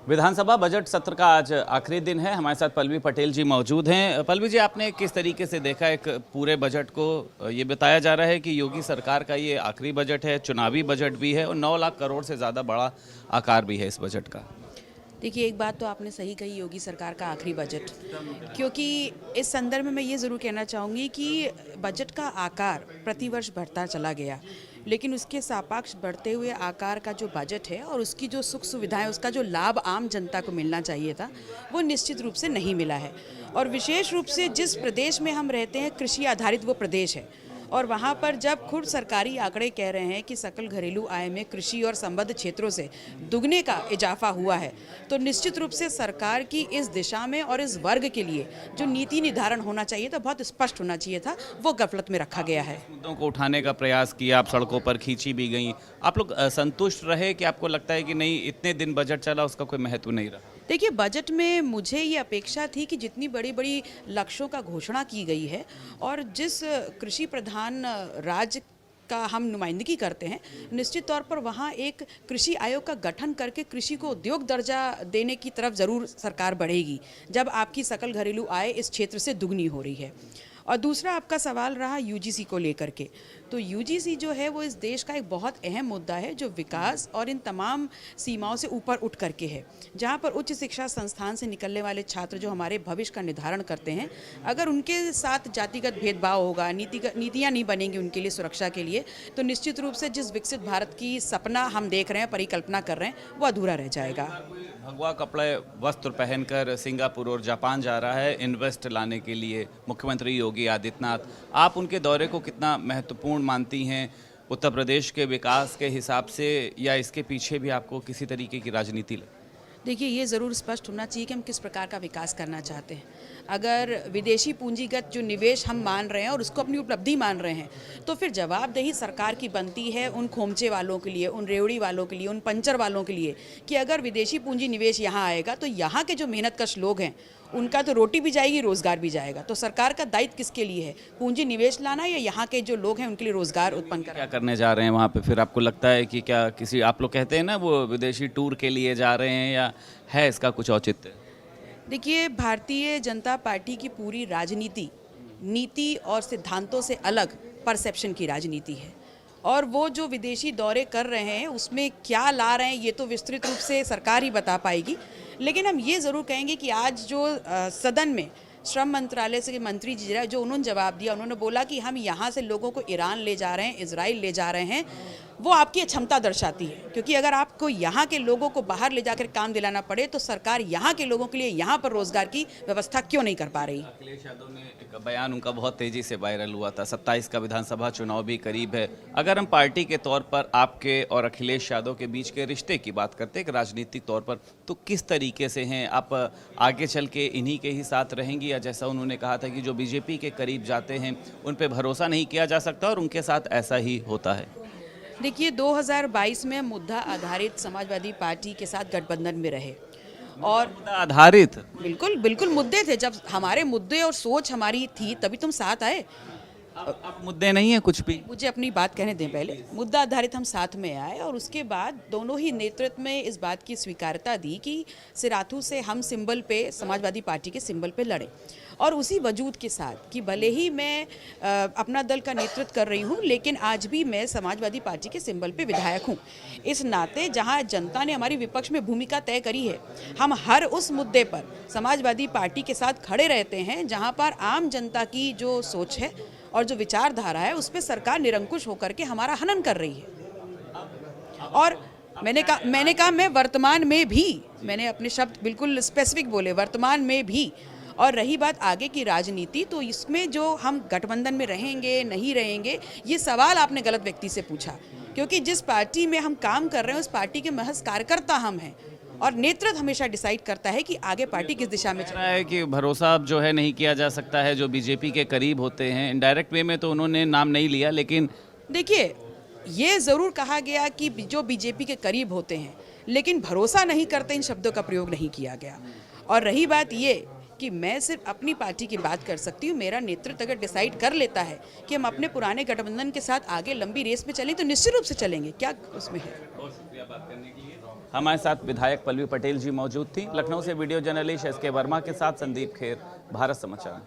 विधानसभा budget सत्र का आज आखिरी दिन है। हमारे साथ पल्लवी पटेल जी मौजूद हैं। पल्लवी जी, आपने किस तरीके से देखा एक पूरे बजट को? ये बताया जा रहा है कि योगी सरकार का ये आखिरी बजट है, चुनावी बजट भी है और 9 लाख करोड़ से ज़्यादा बड़ा आकार भी है इस बजट का। देखिए, एक बात तो आपने सही कही, योगी सरकार का आखिरी बजट, क्योंकि इस संदर्भ में मैं ये ज़रूर कहना चाहूँगी कि बजट का आकार प्रतिवर्ष बढ़ता चला गया, लेकिन उसके सापेक्ष बढ़ते हुए आकार का जो बजट है और उसकी जो सुख सुविधाएं, उसका जो लाभ आम जनता को मिलना चाहिए था, वो निश्चित रूप से नहीं मिला है। और विशेष रूप से जिस प्रदेश में हम रहते हैं, कृषि आधारित वो प्रदेश है, और वहाँ पर जब खुद सरकारी आंकड़े कह रहे हैं कि सकल घरेलू आय में कृषि और संबद्ध क्षेत्रों से दुगने का इजाफा हुआ है, तो निश्चित रूप से सरकार की इस दिशा में और इस वर्ग के लिए जो नीति निर्धारण होना चाहिए था, बहुत स्पष्ट होना चाहिए था, वो गफलत में रखा गया है। मुद्दों को उठाने का प्रयास किया, आप सड़कों पर खींची भी गई। आप लोग संतुष्ट रहे कि आपको लगता है कि नहीं, इतने दिन बजट चला उसका कोई महत्व नहीं रहा? देखिए, बजट में मुझे ये अपेक्षा थी कि जितनी बड़ी बड़ी लक्ष्यों का घोषणा की गई है और जिस कृषि प्रधान राज्य का हम नुमाइंदगी करते हैं, निश्चित तौर पर वहाँ एक कृषि आयोग का गठन करके कृषि को उद्योग दर्जा देने की तरफ ज़रूर सरकार बढ़ेगी, जब आपकी सकल घरेलू आय इस क्षेत्र से दुगनी हो रही है। और दूसरा आपका सवाल रहा यूजीसी को लेकर के, तो यूजीसी जो है वो इस देश का एक बहुत अहम मुद्दा है, जो विकास और इन तमाम सीमाओं से ऊपर उठ करके है, जहाँ पर उच्च शिक्षा संस्थान से निकलने वाले छात्र जो हमारे भविष्य का निर्धारण करते हैं, अगर उनके साथ जातिगत भेदभाव होगा, नीतियाँ नहीं बनेंगी उनके लिए सुरक्षा के लिए, तो निश्चित रूप से जिस विकसित भारत की सपना हम देख रहे हैं, परिकल्पना कर रहे हैं, वो अधूरा रह जाएगा। भगवा कपड़े वस्त्र पहनकर सिंगापुर और जापान जा रहा है इन्वेस्ट लाने के लिए मुख्यमंत्री योगी आदित्यनाथ। आप उनके दौरे को कितना महत्वपूर्ण मानती हैं उत्तर प्रदेश के विकास के हिसाब से, या इसके पीछे भी आपको किसी तरीके की राजनीति लगे? देखिए, ये ज़रूर स्पष्ट होना चाहिए कि हम किस प्रकार का विकास करना चाहते हैं। अगर विदेशी पूंजीगत जो निवेश हम मान रहे हैं और उसको अपनी उपलब्धि मान रहे हैं, तो फिर जवाबदेही सरकार की बनती है उन खोमचे वालों के लिए, उन रेवड़ी वालों के लिए, उन पंचर वालों के लिए, कि अगर विदेशी पूंजी निवेश यहाँ आएगा तो यहाँ के जो मेहनतकश लोग हैं उनका तो रोटी भी जाएगी, रोज़गार भी जाएगा। तो सरकार का दायित्व किसके लिए है? पूंजी निवेश लाना, या यहाँ के जो लोग हैं उनके लिए रोज़गार उत्पन्न करना? क्या करने जा रहे हैं वहाँ पे? फिर आपको लगता है कि क्या किसी, आप लोग कहते हैं ना वो विदेशी टूर के लिए जा रहे हैं, या है इसका कुछ औचित्य? देखिए, भारतीय जनता पार्टी की पूरी राजनीति नीति और सिद्धांतों से अलग परसेप्शन की राजनीति है, और वो जो विदेशी दौरे कर रहे हैं उसमें क्या ला रहे हैं ये तो विस्तृत रूप से सरकार ही बता पाएगी। लेकिन हम ये ज़रूर कहेंगे कि आज जो सदन में श्रम मंत्रालय से मंत्री जी जो उन्होंने जवाब दिया, उन्होंने बोला कि हम यहाँ से लोगों को ईरान ले जा रहे हैं, इजराइल ले जा रहे हैं, वो आपकी क्षमता दर्शाती है। क्योंकि अगर आपको यहाँ के लोगों को बाहर ले जाकर काम दिलाना पड़े, तो सरकार यहाँ के लोगों के लिए यहाँ पर रोजगार की व्यवस्था क्यों नहीं कर पा रही? अखिलेश यादव ने एक बयान, उनका बहुत तेजी से वायरल हुआ था, 27 का विधानसभा चुनाव भी करीब है। अगर हम पार्टी के तौर पर आपके और अखिलेश यादव के बीच के रिश्ते की बात करते हैं राजनीतिक तौर पर, तो किस तरीके से हैं आप? आगे चल के इन्हीं के ही साथ रहेंगी, या जैसा उन्होंने कहा था कि जो बीजेपी के करीब जाते हैं उन पर भरोसा नहीं किया जा सकता और उनके साथ ऐसा ही होता है? देखिए, 2022 में मुद्दा आधारित समाजवादी पार्टी के साथ गठबंधन में रहे, और मुद्दा आधारित बिल्कुल बिल्कुल मुद्दे थे। जब हमारे मुद्दे और सोच हमारी थी तभी तुम साथ आए। अब मुद्दे नहीं है कुछ भी। मुझे अपनी बात कहने दें पहले। मुद्दा आधारित हम साथ में आए, और उसके बाद दोनों ही नेतृत्व में इस बात की स्वीकार्यता दी कि सिराथू से हम सिंबल पे, समाजवादी पार्टी के सिंबल पे लड़े, और उसी वजूद के साथ कि भले ही मैं अपना दल का नेतृत्व कर रही हूँ, लेकिन आज भी मैं समाजवादी पार्टी के सिंबल पे विधायक हूँ। इस नाते जहाँ जनता ने हमारी विपक्ष में भूमिका तय करी है, हम हर उस मुद्दे पर समाजवादी पार्टी के साथ खड़े रहते हैं जहाँ पर आम जनता की जो सोच है और जो विचारधारा है उस पर सरकार निरंकुश होकर के हमारा हनन कर रही है। और मैंने कहा मैं वर्तमान में भी, मैंने अपने शब्द बिल्कुल स्पेसिफिक बोले, वर्तमान में भी। और रही बात आगे की राजनीति, तो इसमें जो हम गठबंधन में रहेंगे नहीं रहेंगे, ये सवाल आपने गलत व्यक्ति से पूछा, क्योंकि जिस पार्टी में हम काम कर रहे हैं उस पार्टी के महज कार्यकर्ता हम हैं, और नेतृत्व हमेशा डिसाइड करता है कि आगे पार्टी किस दिशा में चल रहा है कि भरोसा अब जो है नहीं किया जा सकता है जो बीजेपी के करीब होते हैं। इनडायरेक्ट वे में तो उन्होंने नाम नहीं लिया, लेकिन देखिए, ये ज़रूर कहा गया कि जो बीजेपी के करीब होते हैं, लेकिन भरोसा नहीं करते, इन शब्दों का प्रयोग नहीं किया गया। और रही बात ये कि मैं सिर्फ अपनी पार्टी की बात कर सकती हूँ, मेरा नेतृत्व अगर डिसाइड कर लेता है कि हम अपने पुराने गठबंधन के साथ आगे लंबी रेस में चलें, तो निश्चित रूप से चलेंगे। क्या उसमें है? बहुत शुक्रिया बात करने के लिए। हमारे साथ विधायक पल्लवी पटेल जी मौजूद थी। लखनऊ से वीडियो जर्नलिस्ट SK वर्मा के साथ संदीप खेर, भारत समाचार।